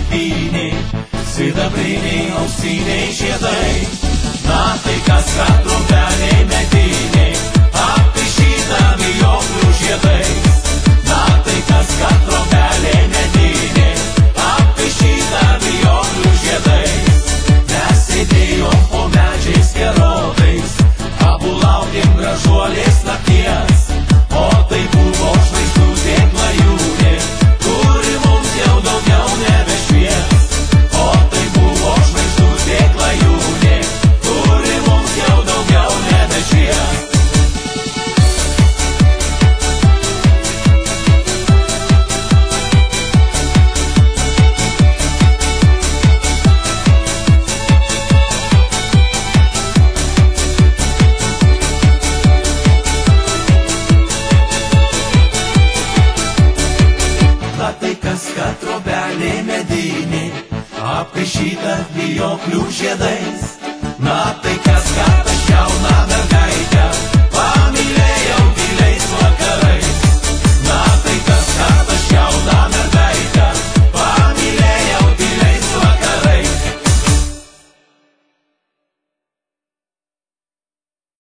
apyniai, sidabriniai auksiniai žiedai. Na tai kas, kad trupeliai mediniai, aptašyta vijoklių žiedais. Na tai kas, kad trupeliai mediniai, aptašyta vijoklių žiedais. Mes sėdėjom po medžiais gerodais, abu laukėm gražuolės nakties. O tai buvo žvaigždutė klajūnė, kuri mums jau daugiau nebešvies. O tai buvo žvaigždutė klajūnė, kuri mums jau daugiau nebešvies. Na tai kas, kad trobelė medinė, apkaišyta vijoklių žiedais. Na tai kas, kad aš jauną mergaitę